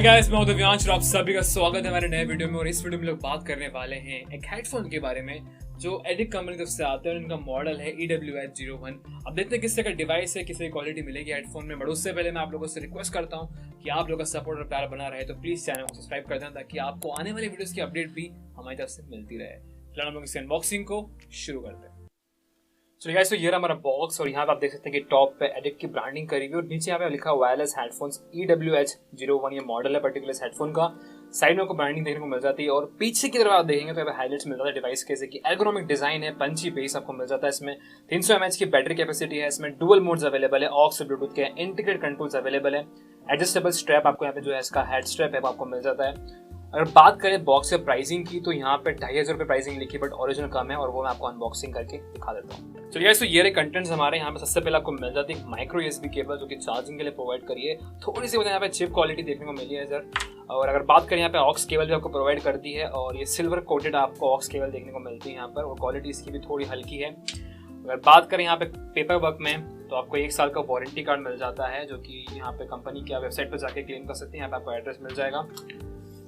Guys, मैं दिव्यांश और आप सभी का स्वागत है हमारे नए वीडियो में। और इस वीडियो में लोग बात करने वाले हैं एक हेडफोन के बारे में जो एडिक्ट कंपनी की तरफ से आते हैं। इनका मॉडल है ewh01। अब देखते हैं किस तरह का डिवाइस है, किस तरह की क्वालिटी मिलेगी हेडफोन में। बट उससे पहले मैं आप लोगों से रिक्वेस्ट करता हूँ कि आप लोगों का सपोर्ट और प्यार बना रहे तो प्लीज चैनल को सब्सक्राइब कर दें ताकि आपको आने वाली वीडियोस की अपडेट भी हमारी तरफ से मिलती रहे। फिलहाल हम लोग इस अनबॉक्सिंग को शुरू करते हैं। तो गाइस, तो ये हमारा बॉक्स और यहाँ पे आप देख सकते हैं कि टॉप पे एडिक्ट की ब्रांडिंग करी हुई और नीचे यहाँ पे लिखा वायरलेस हेडफोन्स ewh01 ये मॉडल है पर्टिकुलर हेडफोन का। साइड में आपको ब्रांडिंग देखने को मिल जाती है और पीछे की तरफ आप देखेंगे तो यहाँ पे हाइलाइट्स मिल जाता है डिवाइस के, जैसे कि एर्गोनॉमिक डिजाइन है, पंची बेस आपको मिल जाता है। इसमें 300 mAh की बैटरी कैपेसिटी है, इसमें डुअल मोड्स अवेलेबल है, ऑक्स ब्लूटूथ के इंटीग्रेटेड कंट्रोल्स अवेलेबल है, एडजस्टेबल स्ट्रैप आपको यहाँ पे जो है इसका हेड स्ट्रैप है वो आपको मिल जाता है। अगर बात करें बॉक्स के प्राइसिंग की तो यहाँ पे 2500 रुपये प्राइसिंग लिखी, बट ओरिजिनल कम है और वो मैं आपको अनबॉक्सिंग करके दिखा देता हूँ। चलिए गाइस, तो ये रहे कंटेंट्स हमारे यहाँ पे। सबसे पहले आपको मिल जाती है माइक्रो यूएसबी केबल जो कि चार्जिंग के लिए प्रोवाइड करिए। थोड़ी सी यहाँ पे चिप क्वालिटी देखने को मिली है सर। और अगर बात करें यहाँ पे ऑक्स केबल भी आपको प्रोवाइड कर दी है और ये सिल्वर कोटेड आपको ऑक्स केबल देखने को मिलती है यहाँ पर और क्वालिटी इसकी भी थोड़ी हल्की है। अगर बात करें यहाँ पे पेपर वर्क में तो आपको 1 साल का वारंटी कार्ड मिल जाता है जो कि यहाँ पे कंपनी की वेबसाइट पर जाके क्लेम कर सकते हैं। यहाँ पे आपको एड्रेस मिल जाएगा।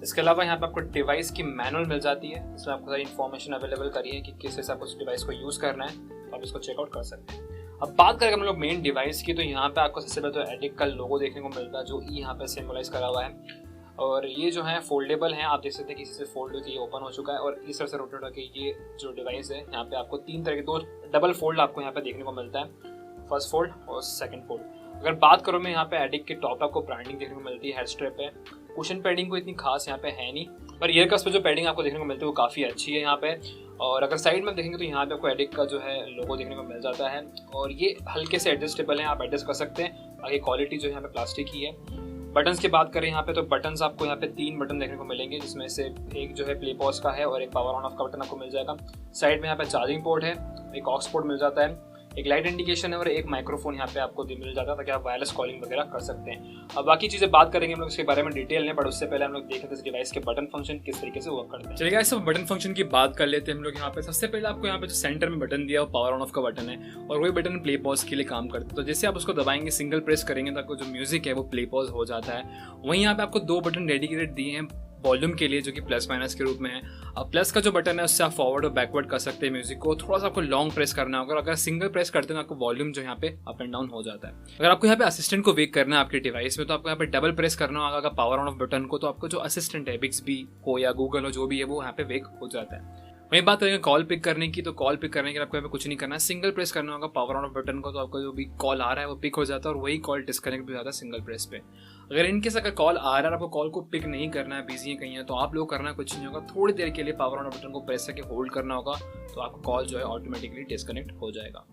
इसके अलावा यहाँ पे आपको डिवाइस की मैनुअल मिल जाती है, इसमें आपको सारी इन्फॉर्मेशन अवेलेबल करी है कि किस हिसाब से उस डिवाइस को यूज़ करना है, तो आप इसको चेकआउट कर सकते हैं। अब बात करें हम लोग मेन डिवाइस की तो यहाँ पे आपको सबसे पहले तो एडिक्ट का लोगो देखने को मिलता है जो यहाँ पे सिंबलाइज करा हुआ है। और ये जो है फोल्डेबल है, आप देख सकते हैं किसी से फोल्ड होकर ये ओपन हो चुका है और इस तरह से रोटेट होकर ये जो डिवाइस है यहाँ पे आपको 3 तरह के 2 डबल फोल्ड आपको यहाँ पे देखने को मिलता है, फर्स्ट फोल्ड और सेकंड फोल्ड। अगर बात करो मैं यहाँ पे एडिक्ट के टॉप आपको ब्रांडिंग देखने को मिलती है, हेड स्ट्रैप है। कुशन पैडिंग को इतनी खास यहाँ पे है नहीं, पर ईयर कस पे जो पैडिंग आपको देखने को मिलती है वो काफ़ी अच्छी है यहाँ पे। और अगर साइड में देखेंगे तो यहाँ पे आपको एडिक्ट का जो है लोगो देखने को मिल जाता है और ये हल्के से एडजस्टेबल है, आप एडजस्ट कर सकते हैं। बाकी क्वालिटी जो है यहाँ पे प्लास्टिक की है। बटन्स की बात करें यहाँ पे तो बटन्स आपको यहाँ पे 3 बटन देखने को मिलेंगे, जिसमें से एक जो है प्ले पॉज का है और एक पावर ऑन ऑफ का बटन आपको मिल जाएगा। साइड में यहाँ पे चार्जिंग पोर्ट है, एक ऑक्स पोर्ट मिल जाता है, एक लाइट इंडिकेशन है और एक माइक्रोफोन यहाँ पे आपको मिल जाता है ताकि आप वायरलेस कॉलिंग वगैरह कर सकते हैं। अब बाकी चीजें बात करेंगे हम लोग इसके बारे में डिटेल में, बट उससे पहले हम लोग देखें इस डिवाइस के बटन फंक्शन किस तरीके से वर्क करते हैं। चलिए गाइस, सब बटन फंक्शन की बात कर लेते हैं हम लोग यहाँ पे। सबसे पहले आपको यहाँ पे जो सेंटर में बटन दिया वो पावर ऑन ऑफ का बटन है और वही बटन प्ले पॉज के लिए काम करता है। तो जैसे आप उसको दबाएंगे, सिंगल प्रेस करेंगे तो आपको जो म्यूजिक है वो प्ले पॉज हो जाता है। वहीं यहाँ पे आपको 2 बटन डेडिकेटेड दिए हैं वॉल्यूम के लिए जो कि प्लस माइनस के रूप में है। अब प्लस का जो बटन है उससे आप फॉरवर्ड और बैकवर्ड कर सकते हैं म्यूजिक को, थोड़ा सा आपको लॉन्ग प्रेस करना होगा। अगर सिंगल प्रेस करते हैं तो आपको वॉल्यूम जो यहाँ पे अप एंड डाउन हो जाता है। अगर आपको यहाँ पे असिस्टेंट को वेक करना है आपके डिवाइस में तो आपको यहाँ पे डबल प्रेस करना होगा पावर ऑन ऑफ बटन को, तो आपको जो असिस्टेंट है बिक्सबी हो या गूगल हो जो भी है वो यहाँ पे वेक हो जाता है। वहीं बात करेंगे कॉल पिक करने की तो कॉल पिक करने के लिए आपको यहाँ पे कुछ नहीं करना है, सिंगल प्रेस करना होगा पावर ऑन ऑफ बटन को, तो आपको जो भी कॉल आ रहा है वो पिक हो जाता है और वही कॉल डिस्कनेक्ट भी हो जाता है सिंगल प्रेस पे। अगर इनकेस अगर कॉल आ रहा है आपको कॉल को पिक नहीं करना है, बिजी है कहीं है, तो आप लोग करना कुछ नहीं होगा, थोड़ी देर के लिए पावर ऑन ऑफ बटन को प्रेस करके होल्ड करना होगा तो आपका कॉल जो है ऑटोमेटिकली डिस्कनेक्ट हो जाएगा।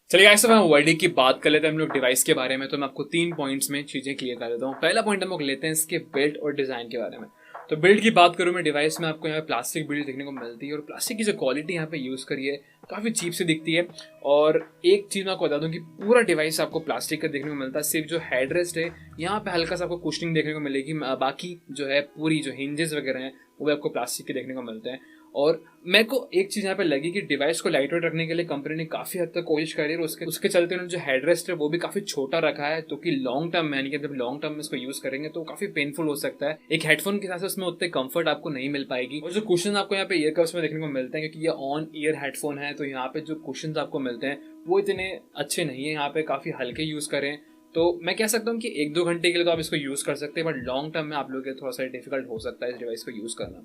चलिए गाइस, अब हम वर्डिंग की बात कर लेते हैं हम लोग डिवाइस के बारे में। तो मैं आपको 3 पॉइंट्स में चीजें क्लियर कर देता हूँ। पहला पॉइंट हम लोग लेते हैं इसके बिल्ड और डिजाइन के बारे में। तो बिल्ड की बात करूँ मैं डिवाइस में आपको यहाँ प्लास्टिक बिल्ड देखने को मिलती है और प्लास्टिक की जो क्वालिटी यहाँ पे यूज़ करी है काफ़ी चीप से दिखती है। और एक चीज़ मैं आपको बता दूँ कि पूरा डिवाइस आपको प्लास्टिक का देखने को मिलता है, सिर्फ जो हेडरेस्ट है यहाँ पे हल्का सा आपको कुशनिंग देखने को मिलेगी, बाकी जो है पूरी जो हिंजेस वगैरह हैं वो आपको प्लास्टिक के देखने को मिलते हैं। और मेरे को एक चीज़ यहाँ पे लगी कि डिवाइस को लाइट वेट रखने के लिए कंपनी ने काफ़ी हद तक कोशिश करी है और उसके चलते उन्होंने जो हेडरेस्ट है वो भी काफ़ी छोटा रखा है, तो कि लॉन्ग टर्म में यानी कि जब लॉन्ग टर्म में इसको यूज़ करेंगे तो काफ़ी पेनफुल हो सकता है। एक हेडफोन के साथ उसमें उतने कंफर्ट आपको नहीं मिल पाएगी। और जो कुशन आपको यहाँ पे ईयर कप्स में देखने को मिलते हैं, क्योंकि ये ऑन ईयर हेडफोन है तो यहाँ पे जो कुशन आपको मिलते हैं वो इतने अच्छे नहीं है, यहाँ पे काफ़ी हल्के यूज़ करें तो मैं कह सकता हूँ कि 1-2 घंटे के लिए तो आप इसको यूज़ कर सकते हैं, बट लॉन्ग टर्म में आप लोगों के थोड़ा सा डिफिकल्ट हो सकता है इस डिवाइस को यूज़ करना।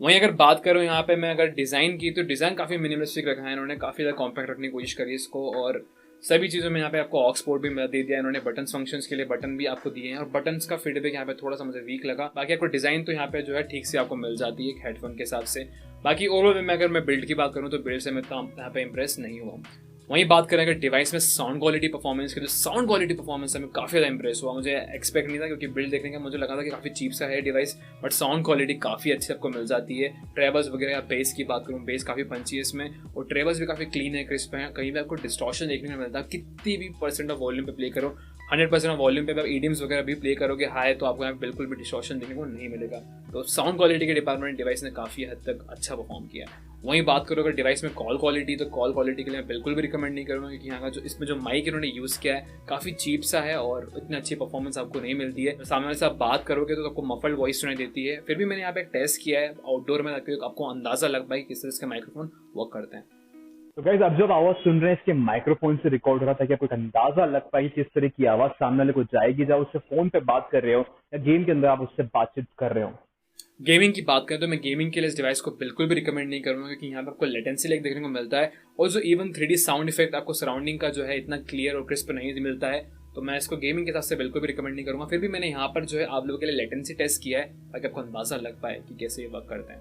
वहीं अगर बात करूँ यहाँ पे मैं अगर डिज़ाइन की तो डिज़ाइन काफ़ी मिनिमलिस्टिक रखा है इन्होंने, काफ़ी ज़्यादा कॉम्पैक्ट रखने की कोशिश करी इसको और सभी चीज़ों में यहाँ पे आपको ऑक्स पोर्ट भी दे दिया इन्होंने, बटन फंक्शंस के लिए बटन भी आपको दिए हैं और बटन्स का फीडबैक यहाँ पे थोड़ा सा मुझे वीक लगा। बाकी आपको डिज़ाइन तो यहाँ पे जो है ठीक से आपको मिल जाती है एक हेडफोन के हिसाब से। बाकी ओवरऑल में अगर मैं बिल्ड की बात करूँ तो बिल्ड से मैं यहाँ पे इंप्रेस नहीं हुआ। वहीं बात करें अगर डिवाइस में साउंड क्वालिटी परफॉर्मेंस की तो साउंड क्वालिटी परफॉर्मेंस से मैं काफ़ी ज़्यादा इंप्रेस हुआ। मुझे एक्सपेक्ट नहीं था क्योंकि बिल्ड देखने का मुझे लगा था कि काफ़ी चीप सा है डिवाइस, बट साउंड क्वालिटी काफ़ी अच्छी आपको मिल जाती है। ट्रेबल्स वगैरह या बेस की बात करूँ, बेस काफ़ी पंची है इसमें और ट्रेबल्स भी काफ़ी क्लीन है, क्रिस्प है, कहीं भी आपको डिस्टॉर्शन देखने को मिलता है। कितनी भी % ऑफ वॉल्यूम पे प्ले करो 100% वॉल्यूम पे आप ईडीएम्स वगैरह भी प्ले करोगे हाई तो आपको यहाँ पे बिल्कुल भी डिस्टॉर्शन देखने को नहीं मिलेगा। तो साउंड क्वालिटी के डिपार्टमेंट डिवाइस ने काफ़ी हद तक अच्छा परफॉर्म किया है। वहीं बात करो अगर डिवाइस में कॉल क्वालिटी, तो कॉल क्वालिटी के लिए मैं बिल्कुल भी रिकमेंड नहीं करूँगा, क्योंकि यहाँ का जो इसमें जो माइक इन्होंने यूज़ किया है काफ़ी चीप सा है और इतनी अच्छी परफॉर्मेंस आपको नहीं मिलती है। सामने वाले से आप बात करोगे तो आपको मफल्ड वॉइस सुनाई देती है। फिर भी मैंने यहाँ पे एक टेस्ट किया है आउटडोर में, ताकि आपको अंदाजा लग पाए किस तरह इसके माइक्रोफोन वर्क करते हैं। तो गाइस अब जब आवाज सुन रहे हैं इसके माइक्रोफोन से रिकॉर्ड हो रहा था कि आपको एक अंदाजा लग पाई किस तरह की आवाज सामने वाले को जाएगी, जब उससे फोन पे बात कर रहे हो या गेम के अंदर आप उससे बातचीत कर रहे हो। गेमिंग की बात करें तो मैं गेमिंग के लिए इस डिवाइस को बिल्कुल भी रिकमेंड नहीं करूंगा, क्योंकि यहाँ पे आपको लेटेंसी लैग देखने को मिलता है और जो इवन 3D साउंड इफेक्ट आपको सराउंडिंग का जो है इतना क्लियर और क्रिस्प नहीं मिलता है। तो मैं इसको गेमिंग के हिसाब से बिल्कुल भी रिकमेंड नहीं करूंगा। फिर भी मैंने यहाँ पर जो है आप लोगों के लिए लेटेंसी टेस्ट किया है ताकि आपको अंदाजा लग पाए कि कैसे ये वर्क करते हैं।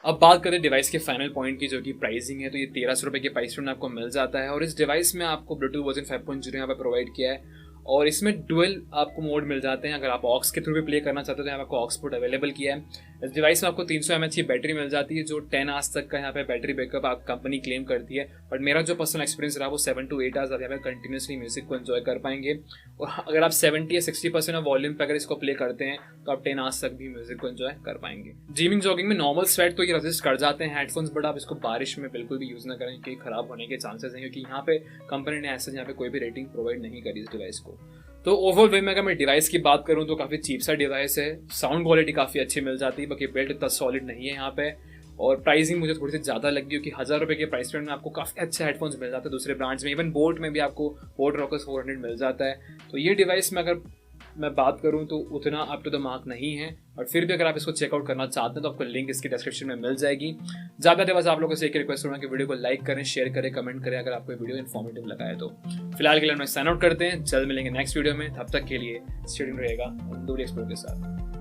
अब बात करें डिवाइस के फाइनल पॉइंट की, जो कि प्राइसिंग है, तो ये 1300 रुपये के प्राइस में आपको मिल जाता है। और इस डिवाइस में आपको ब्लूटूथ वर्जन 5.0 यहाँ पर प्रोवाइड किया है और इसमें डुअल आपको मोड मिल जाते हैं। अगर आप ऑक्स के थ्रू भी प्ले करना चाहते हो तो यहाँ आपको ऑक्स पोर्ट अवेलेबल किया है। इस डिवाइस में आपको 300 mAh की बैटरी मिल जाती है, जो 10 आवर्स तक का यहाँ पे बैटरी बैकअप आप कंपनी क्लेम करती है। बट मेरा जो पर्सनल एक्सपीरियंस रहा वो 7 to 8 आवर्स आप यहाँ पे कंटिन्यूसली म्यूजिक को एंजॉय कर पाएंगे। और अगर आप 70 या 60% ऑफ वॉल्यूम पे अगर इसको प्ले करते हैं तो आप 10 आवर्स तक भी म्यूजिक को एंजॉय कर पाएंगे। जिमिंग जॉगिंग में नॉर्मल स्वेट तो ये रजिस्ट कर जाते हैं हेडफोन्स, बट आप इसको बारिश में बिल्कुल भी यूज ना करें क्योंकि खराब होने के चांसेस हैं, क्योंकि यहाँ पे कंपनी ने ऐसा यहाँ पे कोई भी रेटिंग प्रोवाइड नहीं करी इस डिवाइस को। तो ओवरऑल वे में अगर मैं डिवाइस की बात करूं तो काफ़ी चीप सा डिवाइस है, साउंड क्वालिटी काफ़ी अच्छी मिल जाती है, बाकी बिल्ड इतना सॉलिड नहीं है यहाँ पे। और प्राइसिंग मुझे थोड़ी सी ज़्यादा लगी, क्योंकि 1000 रुपये के प्राइस में आपको काफ़ी अच्छे हेडफोन्स मिल जाते हैं दूसरे ब्रांड्स में। इवन बोट में भी आपको बोट रॉकर्स 400 मिल जाता है। तो ये डिवाइस में अगर मैं बात करूं तो उतना अप टू द मार्क नहीं है, और फिर भी अगर आप इसको चेकआउट करना चाहते हैं तो आपको लिंक इसके डिस्क्रिप्शन में मिल जाएगी। ज़्यादा देर बस आप लोगों से एक रिक्वेस्ट करूँगा कि वीडियो को लाइक करें, शेयर करें, कमेंट करें अगर आपको वीडियो इन्फॉर्मेटिव लगा है तो। फिलहाल के लिए हम साइन आउट करते हैं, जल्द मिलेंगे नेक्स्ट वीडियो में। तब तक के लिए स्टे ट्यून्ड रहेगा दूरी एक्सप्लोर के साथ।